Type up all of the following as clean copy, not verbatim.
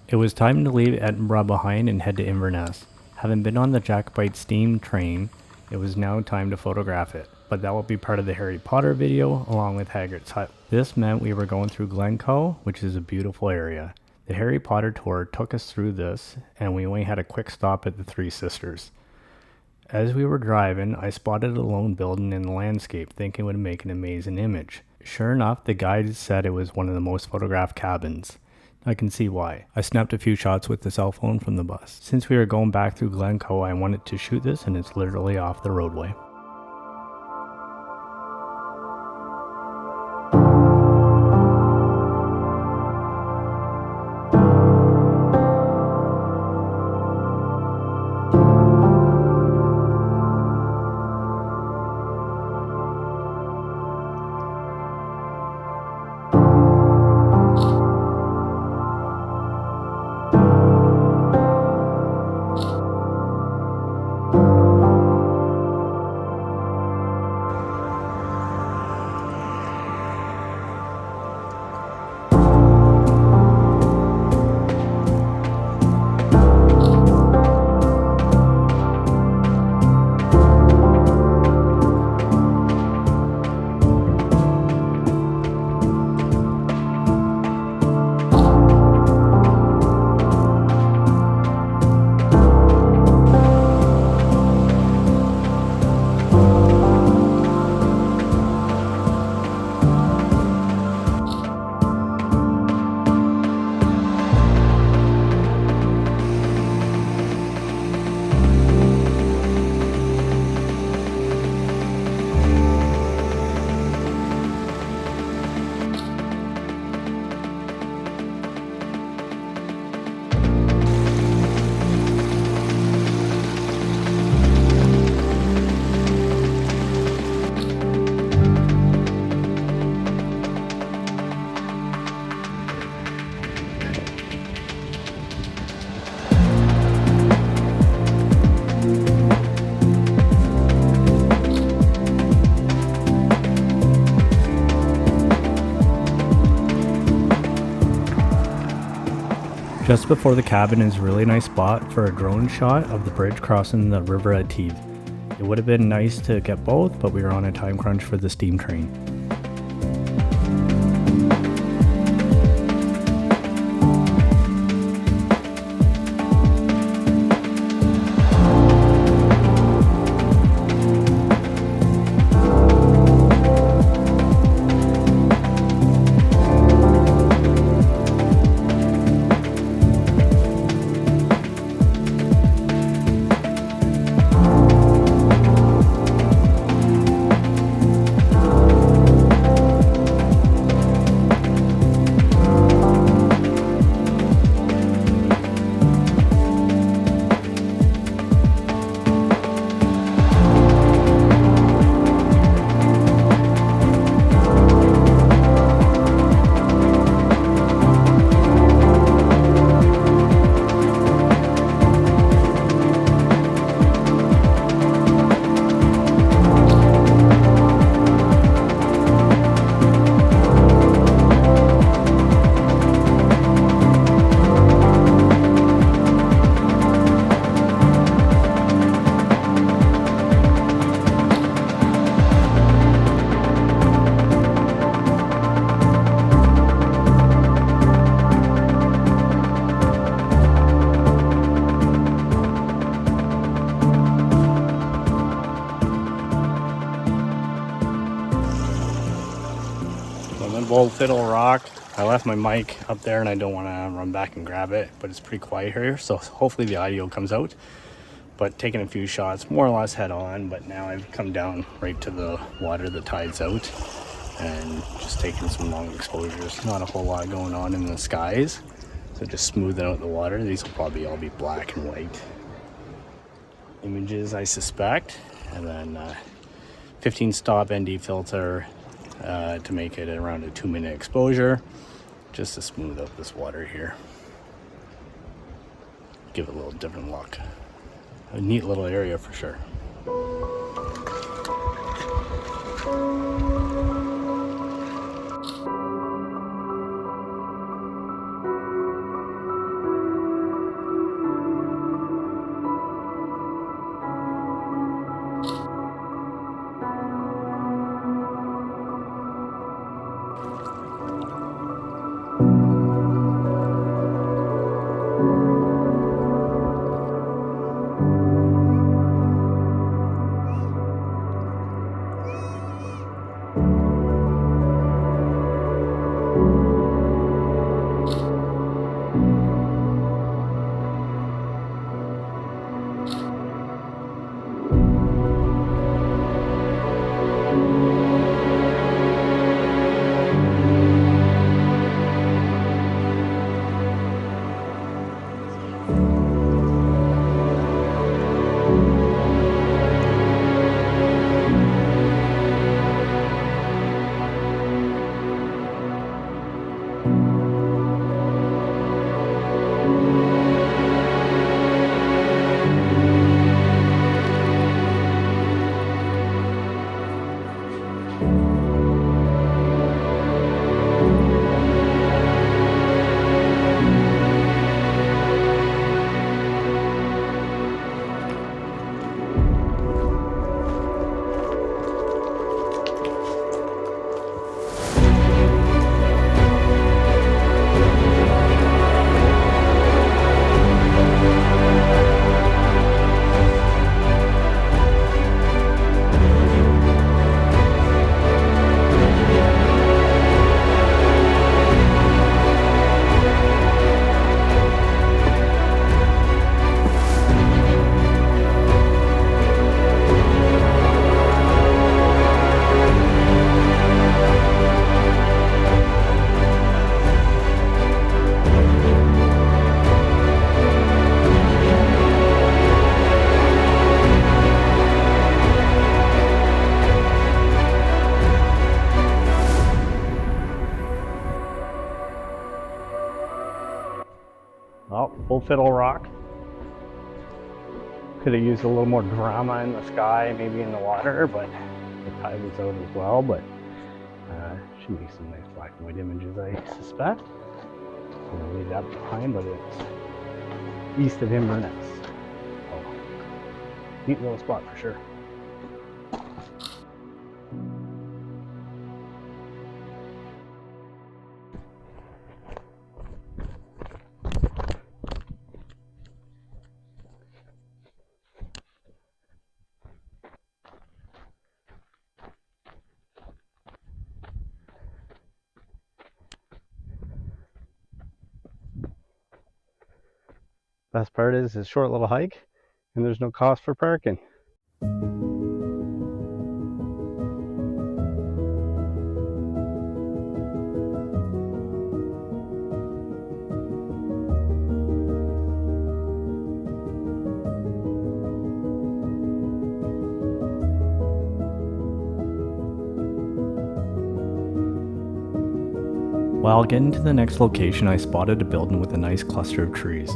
It was time to leave Edinburgh behind and head to Inverness. Having been on the Jacobite steam train, it was now time to photograph it, but that will be part of the Harry Potter video along with Hagrid's hut. This meant we were going through Glen, which is a beautiful area. The Harry Potter tour took us through this, and we only had a quick stop at the Three Sisters. As we were driving, I spotted a lone building in the landscape, thinking it would make an amazing image. Sure enough, the guide said it was one of the most photographed cabins. I can see why. I snapped a few shots with the cell phone from the bus. Since we were going back through Glencoe, I wanted to shoot this, and it's literally off the roadway. Just before the cabin is a really nice spot for a drone shot of the bridge crossing the river at Tees. It would have been nice to get both, but we were on a time crunch for the steam train. Bow Fiddle rock. I left my mic up there and I don't want to run back and grab it, but it's pretty quiet here, so hopefully the audio comes out. But taking a few shots more or less head on, but now I've come down right to the water, the tide's out, and just taking some long exposures. Not a whole lot going on in the skies, so just smoothing out the water. These will probably all be black and white images, I suspect. And then 15 stop ND filter to make it around a 2-minute exposure, just to smooth out this water here. Give it a little different look. A neat little area for sure. Well, Bow Fiddle rock. Could have used a little more drama in the sky, maybe in the water, but the tide was out as well. But should make some nice black and white images, I suspect. I'm gonna leave that behind, but it's east of Inverness. So, neat little spot for sure. Best part is it's a short little hike and there's no cost for parking. While getting to the next location, I spotted a building with a nice cluster of trees.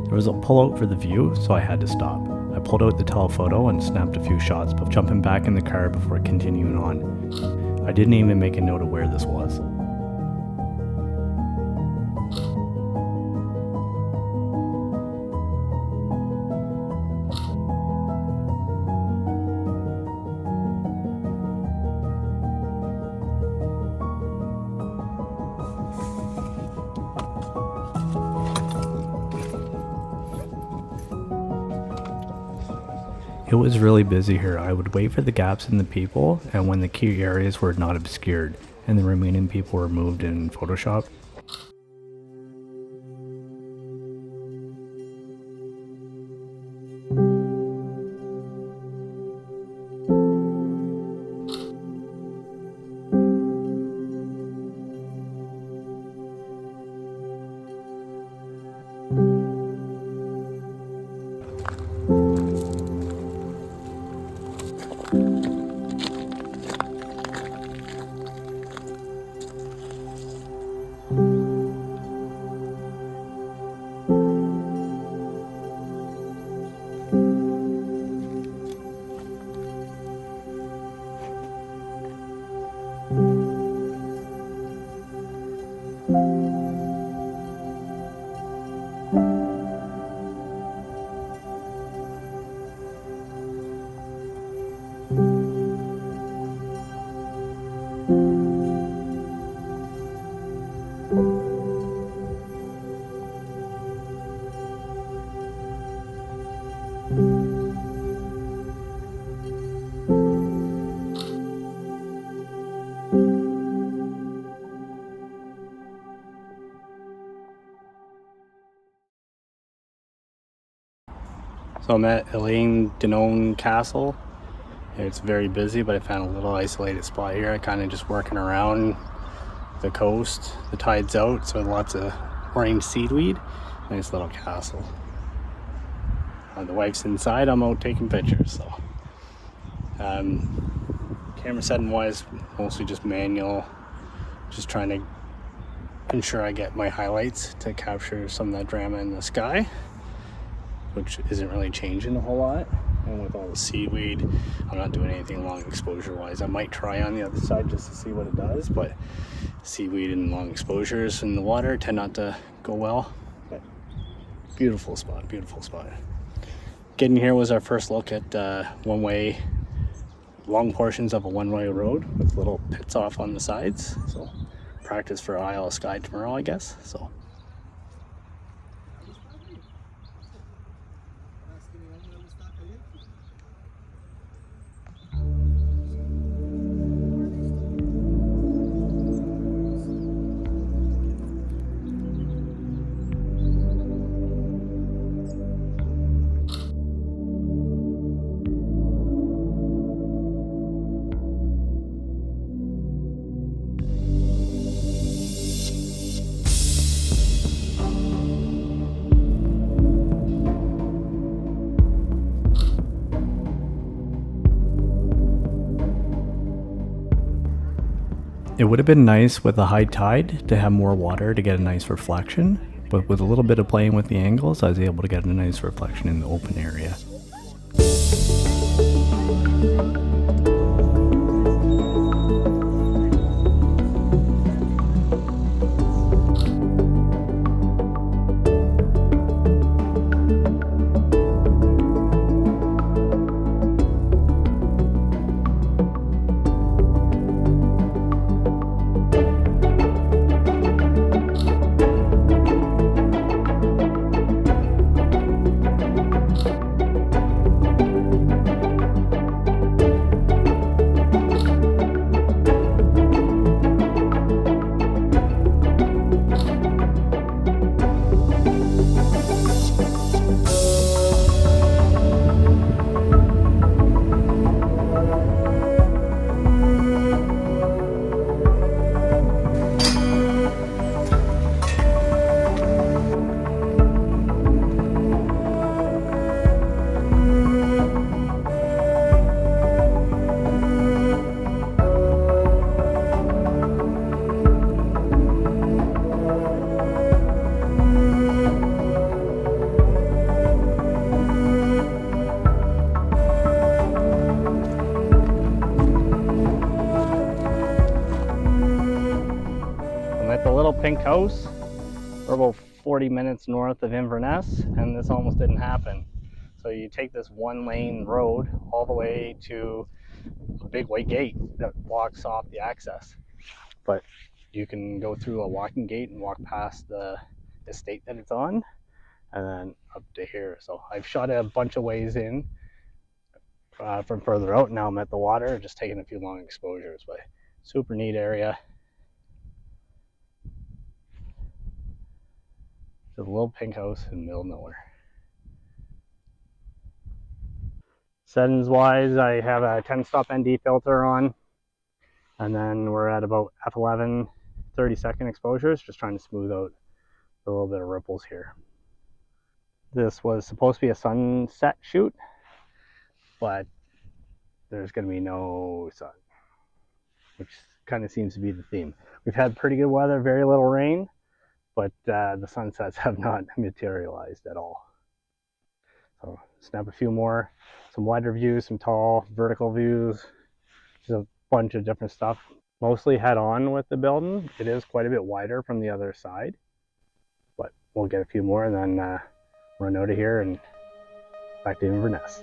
There was a pullout for the view, so I had to stop. I pulled out the telephoto and snapped a few shots, but jumping back in the car before continuing on. I didn't even make a note of where this was. It was really busy here. I would wait for the gaps in the people and when the key areas were not obscured and the remaining people were moved in Photoshop. So I'm at Eilean Donan Castle. It's very busy, but I found a little isolated spot here. I kind of just working around the coast. The tide's out, so lots of orange seaweed. Nice little castle. The wife's inside, I'm out taking pictures. So camera setting wise, mostly just manual. Just trying to ensure I get my highlights to capture some of that drama in the sky, which isn't really changing a whole lot. And with all the seaweed, I'm not doing anything long exposure wise. I might try on the other side just to see what it does, but seaweed and long exposures in the water tend not to go well. But beautiful spot, beautiful spot. Getting here was our first look at long portions of a one-way road with little pits off on the sides. So practice for Isle of Skye tomorrow, I guess. So it would have been nice with a high tide to have more water to get a nice reflection, but with a little bit of playing with the angles, I was able to get a nice reflection in the open area. At the little pink house, we're about 40 minutes north of Inverness, and this almost didn't happen. So you take this one lane road all the way to a big white gate that blocks off the access. But you can go through a walking gate and walk past the estate that it's on, and then up to here. So I've shot a bunch of ways in from further out. Now I'm at the water, just taking a few long exposures, but super neat area. Just a little pink house in the middle of nowhere. Settings wise, I have a 10 stop ND filter on, and then we're at about f11 30-second exposures, just trying to smooth out a little bit of ripples here. This was supposed to be a sunset shoot, but there's going to be no sun, which kind of seems to be the theme. We've had pretty good weather, very little rain, but the sunsets have not materialized at all. So snap a few more, some wider views, some tall vertical views, just a bunch of different stuff. Mostly head on with the building. It is quite a bit wider from the other side, but we'll get a few more and then run out of here and back to Inverness.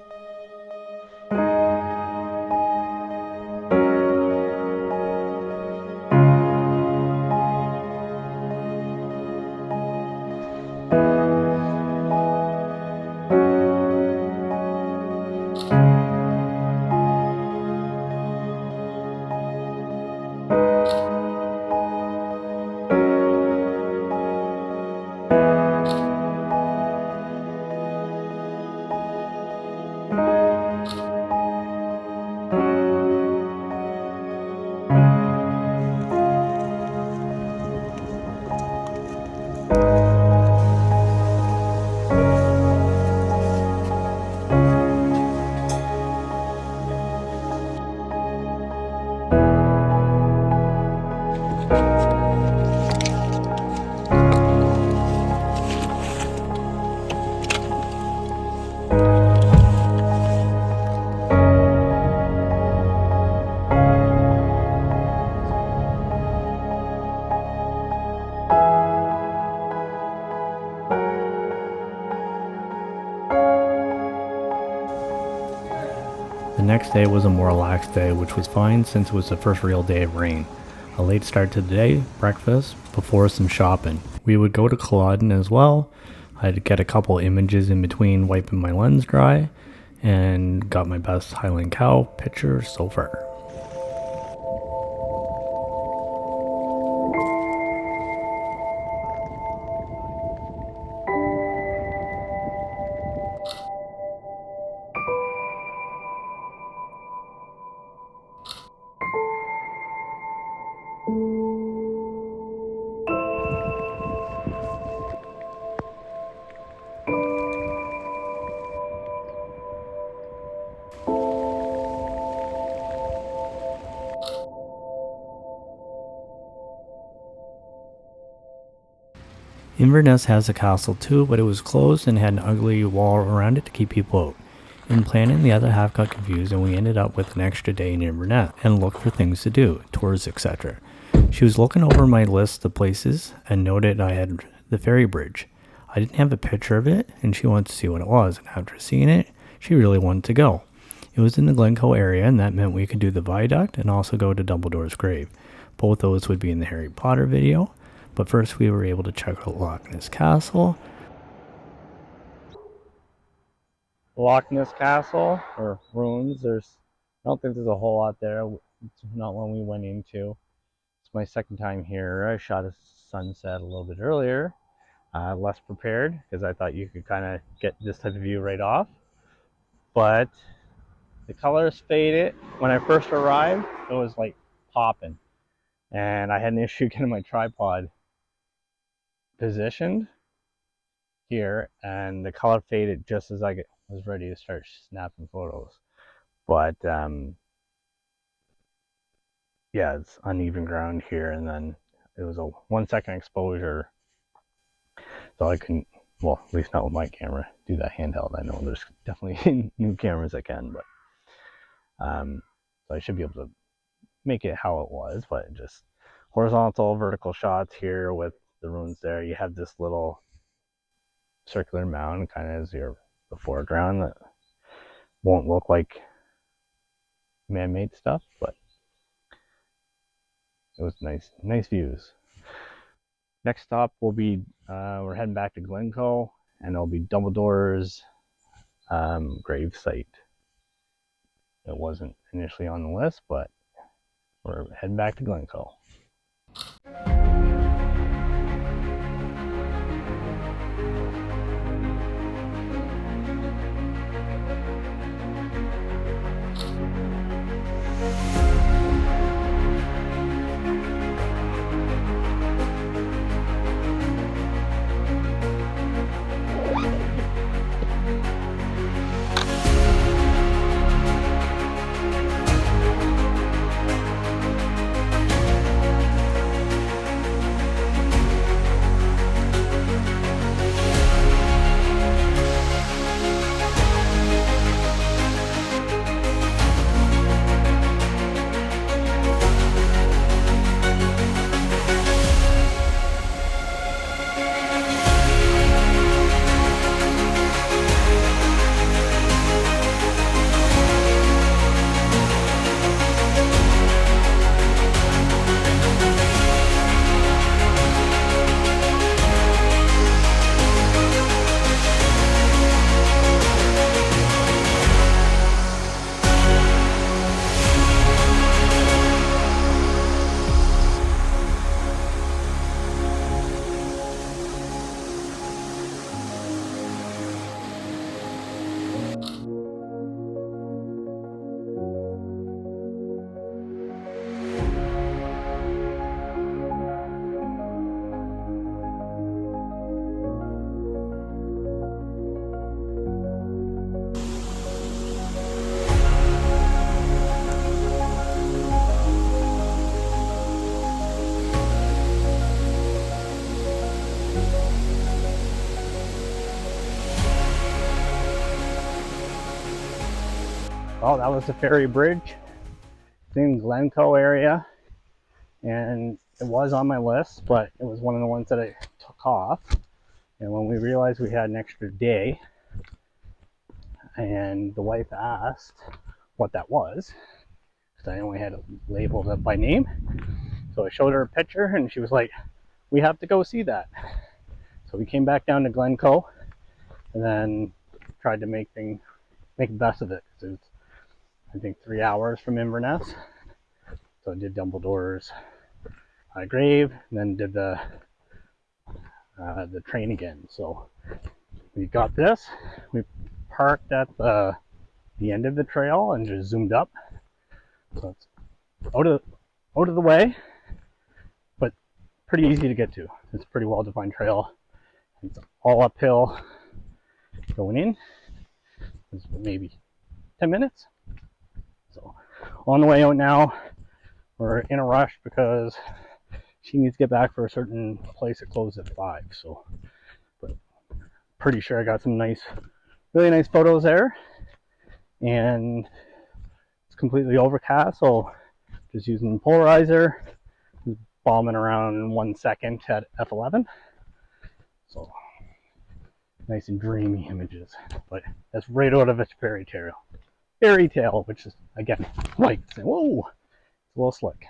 The next day was a more relaxed day, which was fine since it was the first real day of rain. A late start to the day, breakfast, before some shopping. We would go to Culloden as well. I'd get a couple images in between wiping my lens dry, and got my best Highland cow picture so far. Inverness has a castle too, but it was closed and had an ugly wall around it to keep people out. In planning, the other half got confused and we ended up with an extra day in Inverness and looked for things to do, tours, etc. She was looking over my list of places and noted I had the ferry bridge. I didn't have a picture of it and she wanted to see what it was, and after seeing it, she really wanted to go. It was in the Glencoe area, and that meant we could do the viaduct and also go to Dumbledore's grave. Both those would be in the Harry Potter video, but first we were able to check out Lockness Castle. Lockness Castle, or ruins, I don't think there's a whole lot there. It's not one we went into. It's my second time here. I shot a sunset a little bit earlier, less prepared, because I thought you could kind of get this type of view right off. But the colors faded. When I first arrived, it was like popping. And I had an issue getting my tripod positioned here, and the color faded just as I was ready to start snapping photos. But yeah, it's uneven ground here, and then it was a 1 second exposure, so I couldn't, well, at least not with my camera, do that handheld. I know there's definitely new cameras that can, but so I should be able to make it how it was, but just horizontal, vertical shots here with the ruins there. You have this little circular mound kind of as the foreground that won't look like man-made stuff, but it was nice views. Next stop will be we're heading back to Glencoe, and it'll be Dumbledore's grave site. It wasn't initially on the list, but we're heading back to Glencoe. Well, that was the ferry bridge. It's in Glencoe area, and it was on my list, but it was one of the ones that I took off. And when we realized we had an extra day, and the wife asked what that was, because I only had it labeled up by name, so I showed her a picture, and she was like, "We have to go see that." So we came back down to Glencoe, and then tried to make the best of it, because it was, I think, 3 hours from Inverness. So I did Dumbledore's grave, and then did the train again. So we got this. We parked at the end of the trail and just zoomed up. So it's out of the way, but pretty easy to get to. It's a pretty well-defined trail. It's all uphill going in. It's maybe 10 minutes. So on the way out now, we're in a rush because she needs to get back for a certain place that closes at 5. So, but pretty sure I got some really nice photos there. And it's completely overcast, so just using the polarizer, bombing around 1 second at f11. So nice and dreamy images. But that's right out of its fairy tale, which is again like, whoa, it's a little slick.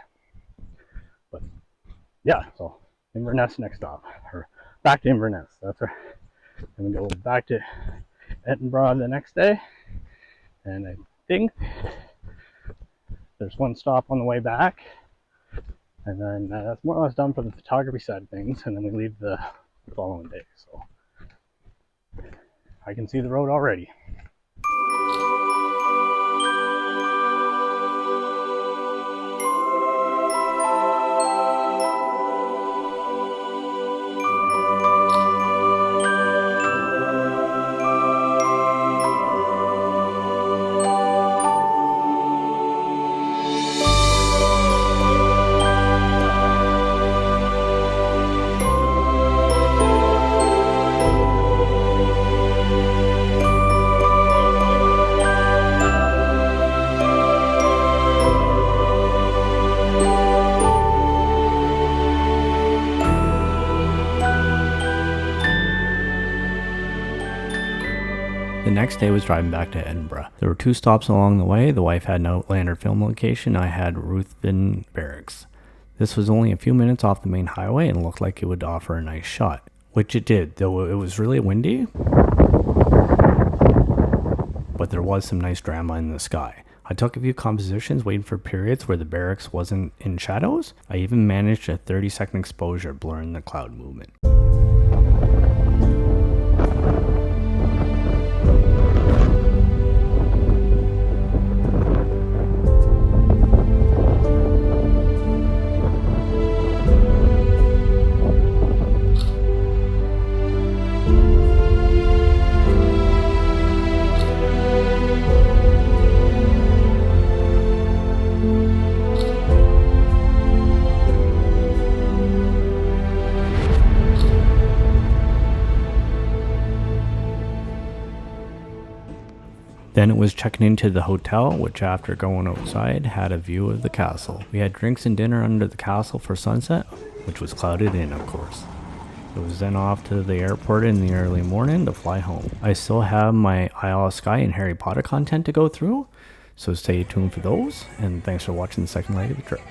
But yeah, so Inverness next stop, or back to Inverness. That's right. And we go back to Edinburgh the next day, and I think there's one stop on the way back, and then that's more or less done for the photography side of things, and then we leave the following day. So I can see the road already. The next day was driving back to Edinburgh. There were 2 stops along the way. The wife had an Outlander film location. I had Ruthven Barracks. This was only a few minutes off the main highway and looked like it would offer a nice shot, which it did, though it was really windy. But there was some nice drama in the sky. I took a few compositions waiting for periods where the barracks wasn't in shadows. I even managed a 30-second exposure blurring the cloud movement. Then it was checking into the hotel, which after going outside had a view of the castle. We had drinks and dinner under the castle for sunset, which was clouded in, of course. It was then off to the airport in the early morning to fly home. I still have my Isle of Skye and Harry Potter content to go through, so stay tuned for those, and thanks for watching the second leg of the trip.